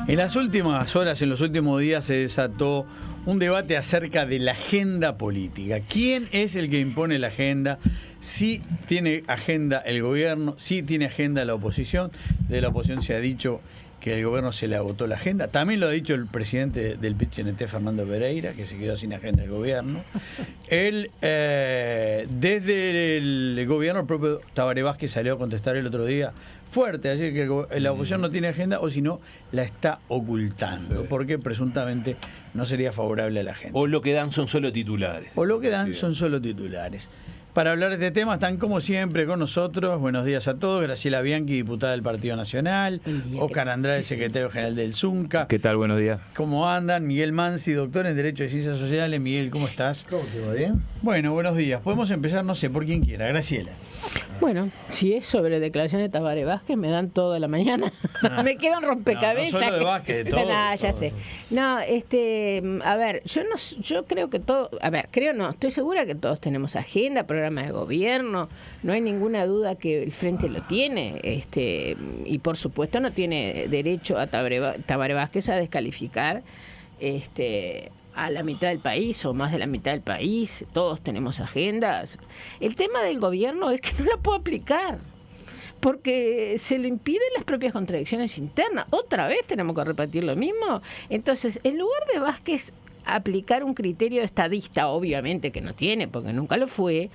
En las últimas horas, en los últimos días, se desató un debate acerca de la agenda política. ¿Quién es el que impone la agenda? Si tiene agenda el gobierno, si tiene agenda la oposición. De la oposición se ha dicho que el gobierno se le agotó la agenda. También lo ha dicho el presidente del PIT-CNT, Fernando Pereira, que se quedó sin agenda del gobierno. Él, desde el gobierno, el propio Tabaré Vázquez salió a contestar el otro día fuerte, a decir que la oposición no tiene agenda, o si no, la está ocultando, porque presuntamente no sería favorable a la agenda. O lo que dan son solo titulares. O lo que dan son solo titulares. Para hablar de este tema están como siempre con nosotros, buenos días a todos, Graciela Bianchi, diputada del Partido Nacional, Óscar Andrade, secretario general del Zunca. ¿Qué tal? Buenos días. ¿Cómo andan? Miguel Mansi, doctor en Derecho y Ciencias Sociales. Miguel, ¿cómo estás? ¿Cómo te va? ¿Bien? Bueno, buenos días. Podemos empezar, no sé, por quien quiera. Graciela. Bueno, si es sobre declaraciones de Tabaré Vázquez, me dan toda la mañana. Me quedan rompecabezas. No solo de Vázquez, de todo. Ya sé. No, a ver, yo creo que todo, estoy segura que todos tenemos agenda, programa de gobierno, no hay ninguna duda que el Frente lo tiene, y por supuesto no tiene derecho a Tabaré Vázquez a descalificar a la mitad del país o más de la mitad del país. Todos tenemos agendas. El tema del gobierno es que no la puedo aplicar porque se lo impiden las propias contradicciones internas. Otra vez tenemos que repetir lo mismo. Entonces, en lugar de Vázquez aplicar un criterio estadista, obviamente que no tiene, porque nunca lo fue,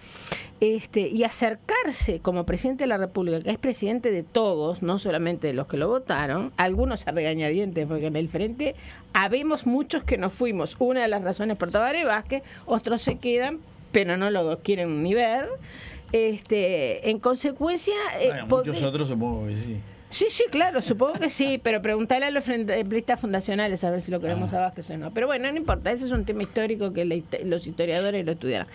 y acercarse como presidente de la República, que es presidente de todos, no solamente de los que lo votaron, algunos a regañadientes, porque en el Frente habemos muchos que nos fuimos. Una de las razones por Tabaré Vázquez, otros se quedan, pero no lo quieren ni ver. En consecuencia... muchos otros supongo que sí. Sí, claro, supongo que sí, pero preguntarle a los frenteplistas fundacionales a ver si lo queremos a Vázquez o no. Pero bueno, no importa, ese es un tema histórico que los historiadores lo estudiaron.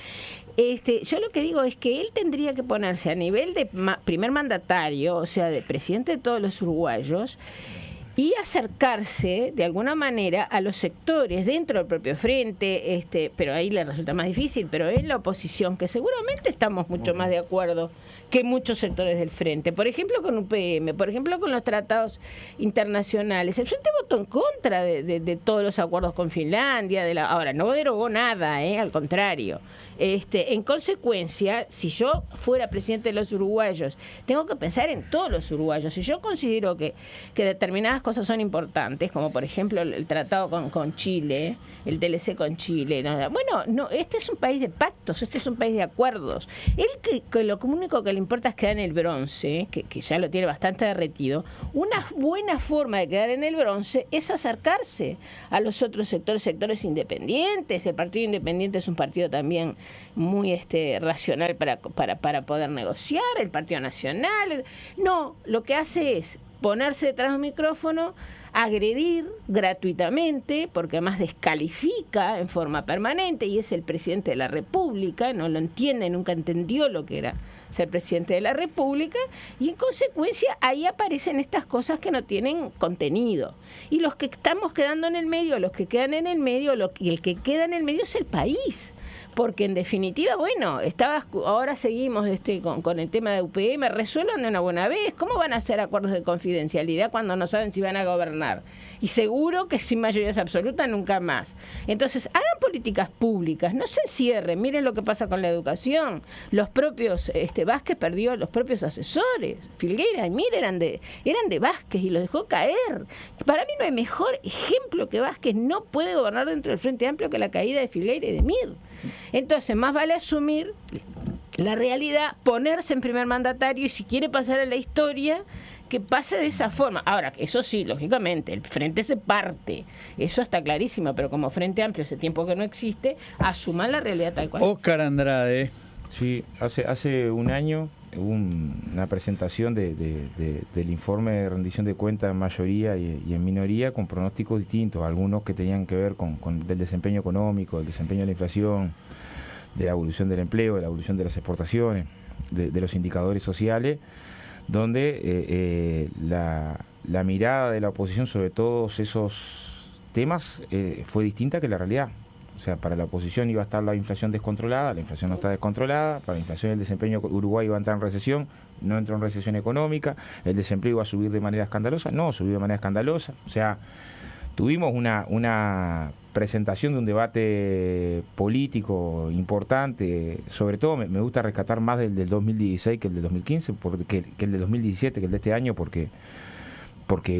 Yo lo que digo es que él tendría que ponerse a nivel de primer mandatario, o sea, de presidente de todos los uruguayos, y acercarse de alguna manera a los sectores dentro del propio frente, pero ahí le resulta más difícil, pero en la oposición, que seguramente estamos mucho más de acuerdo que muchos sectores del frente, por ejemplo con UPM, por ejemplo con los tratados internacionales. El frente votó en contra de todos los acuerdos con Finlandia, ahora no derogó nada, al contrario. En consecuencia, si yo fuera presidente de los uruguayos, tengo que pensar en todos los uruguayos. Si yo considero que determinadas cosas son importantes, como por ejemplo el tratado con Chile, el TLC con Chile, este es un país de pactos, este es un país de acuerdos. Él que lo único que le importa es quedar en el bronce, que ya lo tiene bastante derretido. Una buena forma de quedar en el bronce es acercarse a los otros sectores independientes. El Partido Independiente es un partido también muy racional para poder negociar. El Partido Nacional no, lo que hace es ponerse detrás de un micrófono, agredir gratuitamente, porque además descalifica en forma permanente, y es el presidente de la República, no lo entiende, nunca entendió lo que era ser presidente de la República, y en consecuencia ahí aparecen estas cosas que no tienen contenido. Y los que estamos quedando en el medio, los que quedan en el medio, y el que queda en el medio es el país. Porque en definitiva, ahora seguimos con el tema de UPM, resuelvan de una buena vez. ¿Cómo van a hacer acuerdos de confidencialidad cuando no saben si van a gobernar? Y seguro que sin mayorías absolutas nunca más. Entonces, hagan políticas públicas, no se encierren. Miren lo que pasa con la educación. Los propios, Vázquez perdió los propios asesores. Filgueira y Mir eran de Vázquez y los dejó caer. Para mí no hay mejor ejemplo que Vázquez no puede gobernar dentro del Frente Amplio que la caída de Filgueira y de Mir. Entonces, más vale asumir la realidad, ponerse en primer mandatario, y si quiere pasar a la historia, que pase de esa forma. Ahora, eso sí, lógicamente, el Frente se parte, eso está clarísimo, pero como Frente Amplio hace tiempo que no existe, asuman la realidad tal cual. Óscar Andrade. Sí, hace un año hubo una presentación del informe de rendición de cuentas en mayoría y en minoría, con pronósticos distintos, algunos que tenían que ver con del desempeño económico, del desempeño de la inflación, de la evolución del empleo, de la evolución de las exportaciones, de los indicadores sociales, donde la mirada de la oposición sobre todos esos temas fue distinta que la realidad. O sea, para la oposición iba a estar la inflación descontrolada, la inflación no está descontrolada, para la inflación el desempeño Uruguay iba a entrar en recesión, no entró en recesión económica, el desempleo iba a subir de manera escandalosa, no subió de manera escandalosa. O sea, tuvimos una presentación de un debate político importante, sobre todo me gusta rescatar más del 2016 que el del 2015, que el del 2017, que el de este año, porque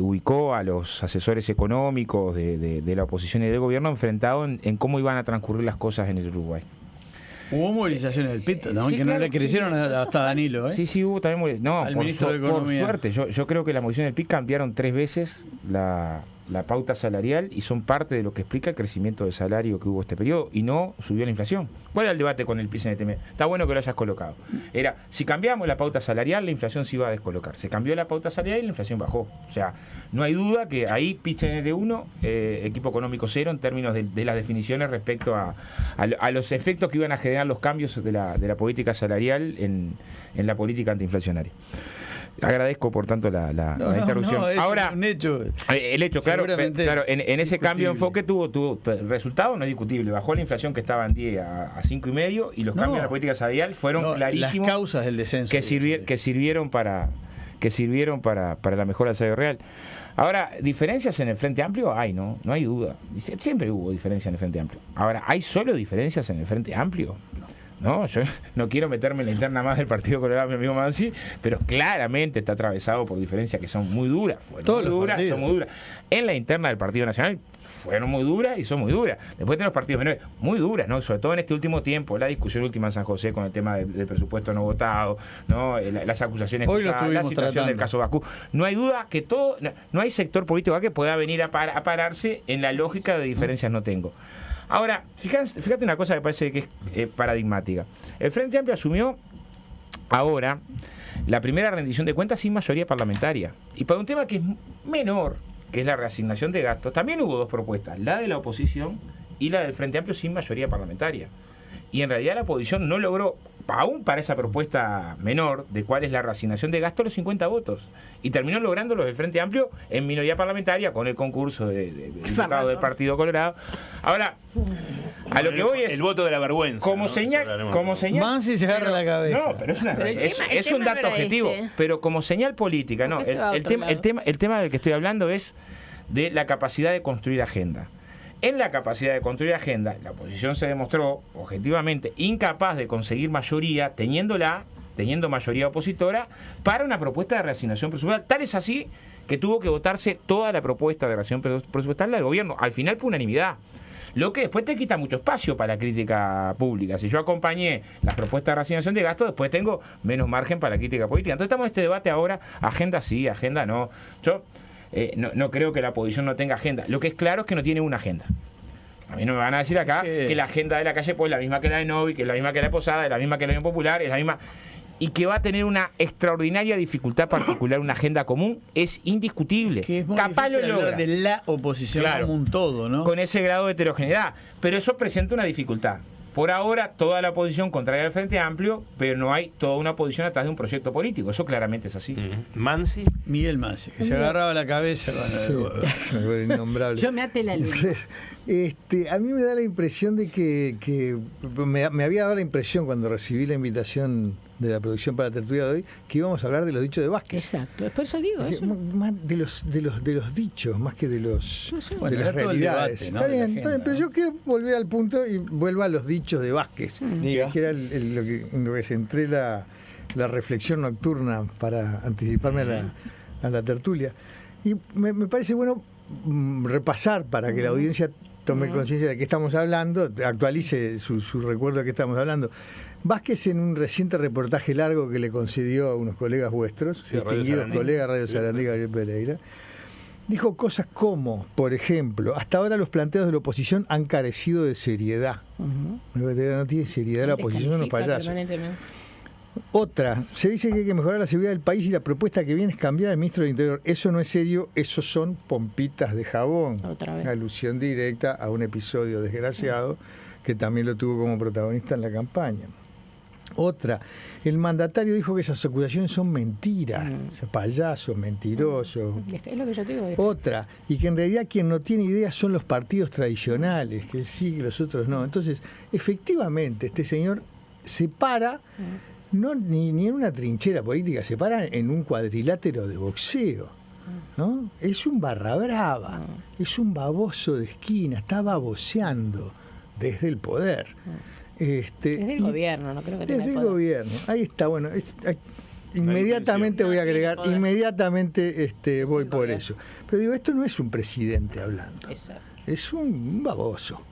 ubicó a los asesores económicos de la oposición y del gobierno enfrentados en cómo iban a transcurrir las cosas en el Uruguay. Hubo movilizaciones del PIT, ¿no? Sí, Que claro, no le crecieron hasta Danilo, ¿eh? Sí, hubo también. No, Al por ministro de Economía. suerte. Yo creo que la movilización del PIB cambiaron 3 veces la pauta salarial y son parte de lo que explica el crecimiento de salario que hubo este periodo y no subió la inflación. ¿Cuál era el debate con el PIB-CNT? Está bueno que lo hayas colocado. Era, si cambiamos la pauta salarial, la inflación se iba a descolocar. Se cambió la pauta salarial y la inflación bajó. O sea, no hay duda que ahí PIB-CNT 1, equipo económico 0, en términos de las definiciones respecto a los efectos que iban a generar los cambios de la política salarial en la política antiinflacionaria. Agradezco por tanto la interrupción. No, es ahora, un hecho. el hecho, claro, Seguramente en ese cambio de enfoque tuvo el resultado, no es discutible. Bajó la inflación que estaba en 10 a 5,5 y los cambios en la política salarial fueron clarísimos. Las causas del descenso. Que sirvieron para la mejora del salario real. Ahora, diferencias en el Frente Amplio hay, ¿no? No hay duda. Siempre hubo diferencias en el Frente Amplio. Ahora, ¿hay solo diferencias en el Frente Amplio? No, yo no quiero meterme en la interna más del Partido Colorado, mi amigo Mansi, pero claramente está atravesado por diferencias que son muy duras. Son muy duras. En la interna del Partido Nacional fueron muy duras y son muy duras. Después tenemos partidos menores muy duras, ¿no? Sobre todo en este último tiempo, la discusión última en San José con el tema del presupuesto no votado, ¿no? Las acusaciones cruzadas, la situación del caso Bakú. No hay duda que no hay sector político que pueda venir a pararse en la lógica de diferencias no tengo. Ahora, fíjate una cosa que parece que es paradigmática. El Frente Amplio asumió ahora la primera rendición de cuentas sin mayoría parlamentaria. Y para un tema que es menor, que es la reasignación de gastos, también hubo 2 propuestas, la de la oposición y la del Frente Amplio sin mayoría parlamentaria. Y en realidad la oposición no logró, aún para esa propuesta menor, de cuál es la reasignación de gastos, los 50 votos. Y terminó logrando los del Frente Amplio en minoría parlamentaria con el concurso de diputado del Partido Colorado. Ahora, a lo que voy es... El voto de la vergüenza. Como señal... Mansi se agarra la cabeza. No, pero es un dato objetivo. Pero como señal política, no. El tema del que estoy hablando es de la capacidad de construir agenda. En la capacidad de construir agenda, la oposición se demostró objetivamente incapaz de conseguir mayoría, teniendo mayoría opositora, para una propuesta de reasignación presupuestal. Tal es así que tuvo que votarse toda la propuesta de reasignación presupuestal del gobierno, al final por unanimidad. Lo que después te quita mucho espacio para la crítica pública. Si yo acompañé las propuestas de reasignación de gastos, después tengo menos margen para la crítica política. Entonces estamos en este debate ahora, agenda sí, agenda no. Yo no creo que la oposición no tenga agenda. Lo que es claro es que no tiene una agenda. A mí no me van a decir acá que la agenda de la calle pues es la misma que la de Novi, que es la misma que la de Posada, es la misma que la Unión Popular, es la misma... Y que va a tener una extraordinaria dificultad particular, una agenda común, es indiscutible. Que es muy capaz lo difícil logra. hablar de la oposición como un todo, ¿no? Con ese grado de heterogeneidad. Pero eso presenta una dificultad. Por ahora, toda la oposición contraria al Frente Amplio, pero no hay toda una oposición atrás de un proyecto político. Eso claramente es así. Mansi. Miguel Mansi, que se agarraba la cabeza con el innombrable. Yo me até la lengua. A mí me da la impresión de que me había dado la impresión cuando recibí la invitación de la producción para la tertulia de hoy que íbamos a hablar de los dichos de Vázquez. Exacto, después yo digo eso. Más de los dichos, más que de los No sé. Bueno, de las era todo el realidades. debate, ¿no? Está de la bien, agenda, pero ¿no? yo quiero volver al punto y vuelvo a los dichos de Vázquez, Diga. que era lo que centré la reflexión nocturna para anticiparme a la tertulia. Y me parece bueno repasar para que la audiencia tome conciencia de que estamos hablando, actualice su recuerdo de que estamos hablando. Vázquez, en un reciente reportaje largo que le concedió a unos colegas vuestros, Sí, distinguidos colegas Radio Sarandí y Gabriel Pereira, dijo cosas como, por ejemplo, hasta ahora los planteos de la oposición han carecido de seriedad. No tiene seriedad la oposición, son unos payasos. Otra, se dice que hay que mejorar la seguridad del país y la propuesta que viene es cambiar al ministro del Interior. Eso no es serio, eso son pompitas de jabón. Otra vez. Alusión directa a un episodio desgraciado que también lo tuvo como protagonista en la campaña. Otra, el mandatario dijo que esas acusaciones son mentiras, o sea, payaso, mentiroso. Es lo que yo te digo. Otra, y que en realidad quien no tiene idea son los partidos tradicionales, que él sí, que los otros no. Entonces, efectivamente, este señor se para, no ni en una trinchera política, se para en un cuadrilátero de boxeo, ¿no? Es un barra brava, es un baboso de esquina, está baboseando desde el poder. Desde el gobierno, no creo que tenga desde el poder. gobierno, ahí está, bueno, inmediatamente voy a agregar, inmediatamente voy por eso. Pero digo, esto no es un presidente hablando, Exacto. es un baboso.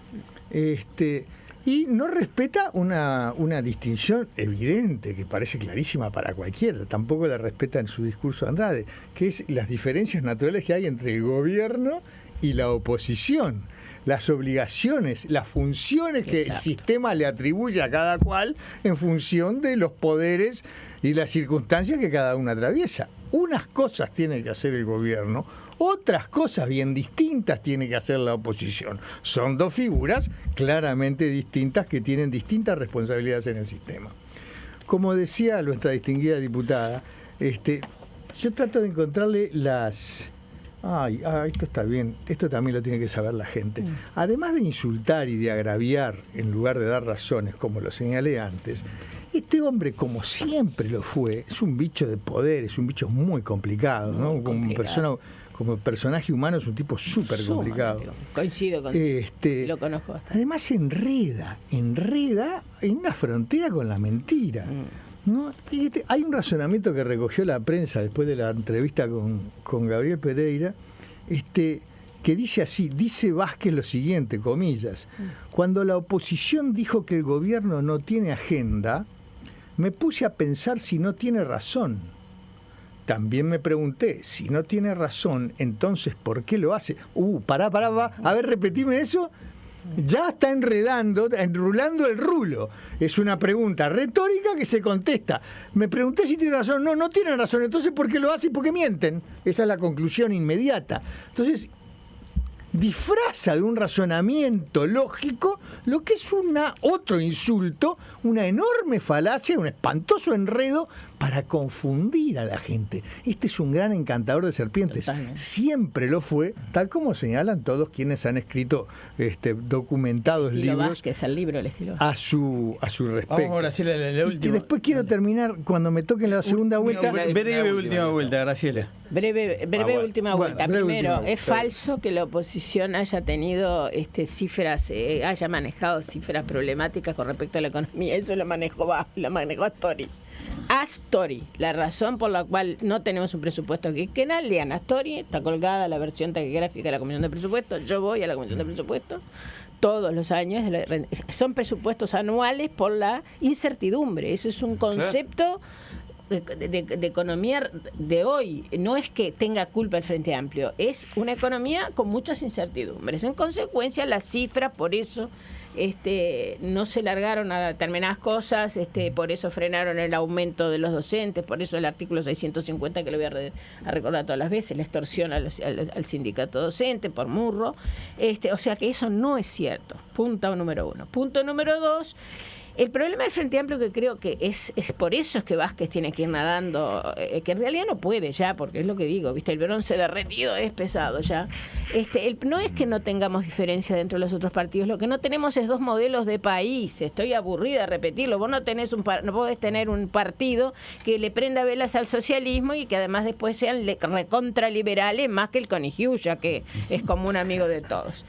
Y no respeta una distinción evidente, que parece clarísima para cualquiera, tampoco la respeta en su discurso Andrade, que es las diferencias naturales que hay entre el gobierno y la oposición, las obligaciones, las funciones que el sistema le atribuye a cada cual en función de los poderes y las circunstancias que cada uno atraviesa. Unas cosas tiene que hacer el gobierno, otras cosas bien distintas tiene que hacer la oposición. Son dos figuras claramente distintas que tienen distintas responsabilidades en el sistema. Como decía nuestra distinguida diputada, yo trato de encontrarle las... esto está bien, esto también lo tiene que saber la gente. Además de insultar y de agraviar en lugar de dar razones, como lo señalé antes, este hombre, como siempre lo fue, es un bicho de poder, es un bicho muy complicado, ¿no? Como personaje humano es un tipo súper complicado. Coincido con lo conozco bastante. Además enreda en una frontera con la mentira. ¿No? Hay un razonamiento que recogió la prensa después de la entrevista con Gabriel Pereira, que dice así, dice Vázquez lo siguiente, comillas: cuando la oposición dijo que el gobierno no tiene agenda, me puse a pensar si no tiene razón. También me pregunté, si no tiene razón, entonces ¿por qué lo hace? Pará, a ver, repetime eso. Ya está enrulando el rulo. Es una pregunta retórica que se contesta. Me pregunté si tiene razón. No tiene razón. Entonces, ¿por qué lo hace y por qué mienten? Esa es la conclusión inmediata. Entonces, disfraza de un razonamiento lógico lo que es otro insulto, una enorme falacia, un espantoso enredo para confundir a la gente. Este es un gran encantador de serpientes. Totalmente. Siempre lo fue, tal como señalan todos quienes han escrito documentados estilo libros Vázquez, el libro, el estilo a su respecto. Vamos ahora a hacer la última. Y después quiero terminar, cuando me toquen la segunda vuelta. Breve última vuelta, Graciela. Breve última vuelta. Breve Primero, última. es falso que la oposición haya tenido cifras, haya manejado cifras problemáticas con respecto a la economía. Eso lo manejó Astori. Astori, la razón por la cual no tenemos un presupuesto quinquenal, lean Astori, está colgada la versión taquigráfica de la Comisión de Presupuestos. Yo voy a la Comisión de Presupuestos todos los años. Son presupuestos anuales por la incertidumbre. Ese es un concepto de economía de hoy. No es que tenga culpa el Frente Amplio, es una economía con muchas incertidumbres. En consecuencia, las cifras, por eso no se largaron a determinadas cosas, por eso frenaron el aumento de los docentes, por eso el artículo 650, que lo voy a recordar todas las veces, la extorsión al sindicato docente por Murro. O sea que eso no es cierto. Punto número uno. Punto número dos. El problema del Frente Amplio, que creo que es por eso es que Vázquez tiene que ir nadando, que en realidad no puede ya, porque es lo que digo, ¿viste? El bronce derretido es pesado ya. No es que no tengamos diferencia dentro de los otros partidos, lo que no tenemos es dos modelos de país. Estoy aburrida de repetirlo. Vos no podés tener un partido que le prenda velas al socialismo y que además después sean recontraliberales más que el Conigiulla, que es como un amigo de todos.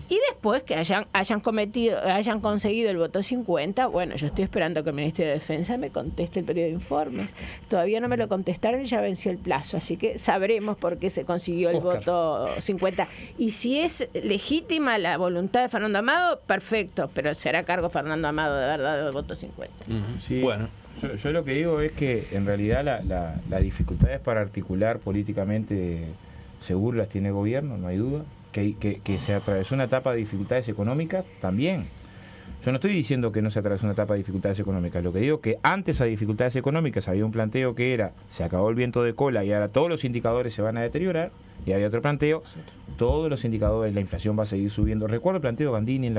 Y después que hayan conseguido el voto 50. Bueno, yo estoy esperando que el Ministerio de Defensa me conteste el periodo de informes. Todavía no me lo contestaron y ya venció el plazo, así que sabremos por qué se consiguió el voto 50. Y si es legítima la voluntad de Fernando Amado, perfecto, pero será cargo Fernando Amado de verdad del voto 50. Sí. Bueno. Yo lo que digo es que en realidad las dificultades para articular políticamente seguro las tiene el gobierno, no hay duda. Que se atravesó una etapa de dificultades económicas también. Yo no estoy diciendo que no se atravesó una etapa de dificultades económicas, lo que digo es que antes a dificultades económicas había un planteo que era, se acabó el viento de cola y ahora todos los indicadores se van a deteriorar, y había otro planteo, todos los indicadores, la inflación va a seguir subiendo. Recuerdo el planteo de Gandini en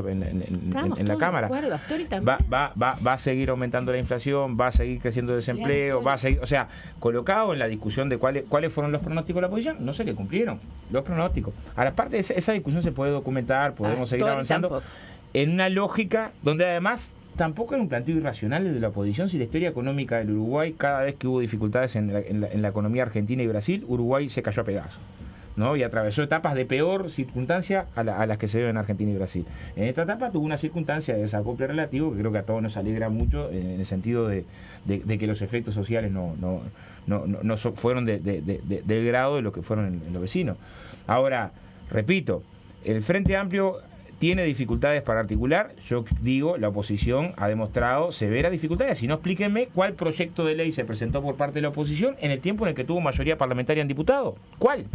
la Cámara. Va a seguir aumentando la inflación, va a seguir creciendo el desempleo, va a seguir, o sea, colocado en la discusión de cuáles fueron los pronósticos de la oposición, no se le cumplieron los pronósticos. Ahora, aparte de esa discusión se puede documentar, podemos seguir avanzando en una lógica donde además tampoco era un planteo irracional de la oposición. Si la historia económica del Uruguay, cada vez que hubo dificultades en la economía argentina y Brasil, Uruguay se cayó a pedazos, ¿no? Y atravesó etapas de peor circunstancia a las que se ven en Argentina y Brasil. En esta etapa tuvo una circunstancia de desacople relativo que creo que a todos nos alegra mucho, en el sentido de que los efectos sociales no fueron del grado de lo que fueron en los vecinos. Ahora, repito, el Frente Amplio tiene dificultades para articular. Yo digo, la oposición ha demostrado severas dificultades. Si no, explíquenme cuál proyecto de ley se presentó por parte de la oposición en el tiempo en el que tuvo mayoría parlamentaria en diputados. ¿Cuál es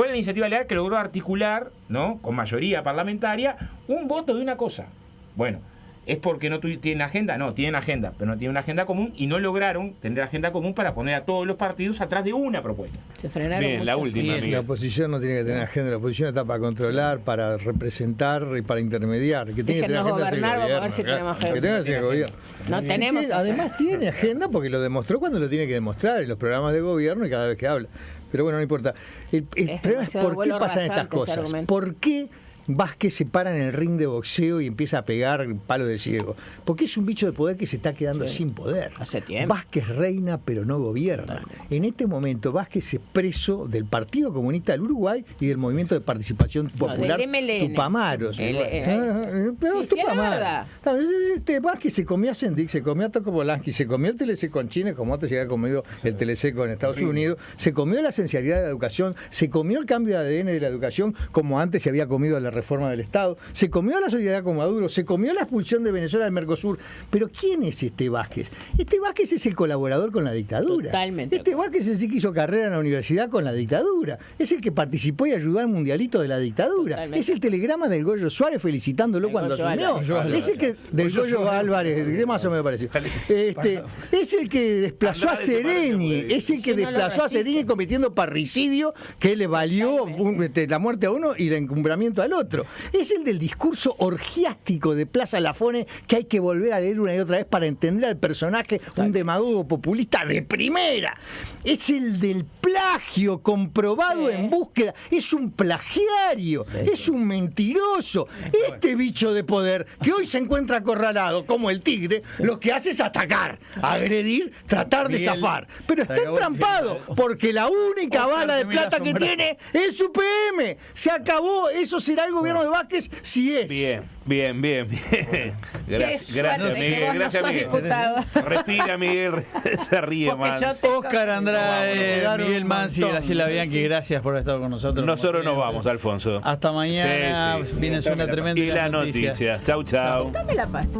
la iniciativa legal que logró articular, ¿no?, con mayoría parlamentaria, un voto de una cosa? Bueno, ¿es porque no tienen agenda? No, tienen agenda, pero no tienen una agenda común y no lograron tener agenda común para poner a todos los partidos atrás de una propuesta. Se frenaron Bien, mucho. la última, La oposición no tiene que tener agenda, la oposición está para controlar, para representar y para intermediar. Que tiene que tener Déjenos agenda gobernar, es el vamos a ver si gobierno, tenemos que agenda. tenga que ser el gobierno. No tenemos agenda. Además tiene agenda porque lo demostró cuando lo tiene que demostrar en los programas de gobierno y cada vez que habla. Pero bueno, no importa. El problema es demasiado por qué vuelo pasan estas rasante ese cosas. argumento. ¿Por qué Vázquez se para en el ring de boxeo y empieza a pegar palo de ciego? Porque es un bicho de poder que se está quedando sin poder. Hace tiempo. Vázquez reina pero no gobierna. En este momento Vázquez es preso del Partido Comunista del Uruguay y del Movimiento de Participación Popular del MLN. Tupamaros. Pero Pero sí, es la verdad. Vázquez se comía Sendic, se comía Toco Bolansky, se comió el TLC con China, como antes se había comido el TLC con Estados Unidos, se comió la esencialidad de la educación, se comió el cambio de ADN de la educación, como antes se había comido la reforma del Estado, se comió la solidaridad con Maduro, se comió la expulsión de Venezuela del Mercosur. Pero ¿quién es este Vázquez? Este Vázquez es el colaborador con la dictadura. Totalmente. Este Vázquez es el que hizo carrera en la universidad con la dictadura. Es el que participó y ayudó al mundialito de la dictadura. Totalmente. Es el telegrama del Goyo Suárez felicitándolo El cuando Goyo asumió. Álvarez. Es el que del Goyo Álvarez, que más o menos parecido. Es el que desplazó a Andrade se parece Sereni, por ahí. es el que Sí, no lo desplazó a resiste. Sereni cometiendo parricidio que le valió la muerte a uno y el encumbramiento al otro. Es el del discurso orgiástico de Plaza Lafone que hay que volver a leer una y otra vez para entender al personaje, un demagogo populista de primera. Es el del plagio comprobado en búsqueda. Es un plagiario, es un mentiroso. Este bicho de poder que hoy se encuentra acorralado como el tigre, lo que hace es atacar, agredir, tratar de Miguel, zafar. Pero se está acabó el entrampado final. porque la única Oscar, bala de termina plata que asombrado. tiene es su PM. Se acabó. Eso será el gobierno de Vázquez si es. Bien. Qué Gracias, suerte que Miguel. vos no Gracias, sos Miguel. diputado. Respira, Miguel. Se ríe Porque más. yo tengo- Oscar Andrade, Vámonos, Miguel un Mansi, montón. Graciela Bianchi, gracias por estar con nosotros. Nosotros como nos siempre. vamos, Alfonso. Hasta mañana. Sí, sí. Viene una tremenda Y la noticia. noticia. Chau, chau. Dame la pasta.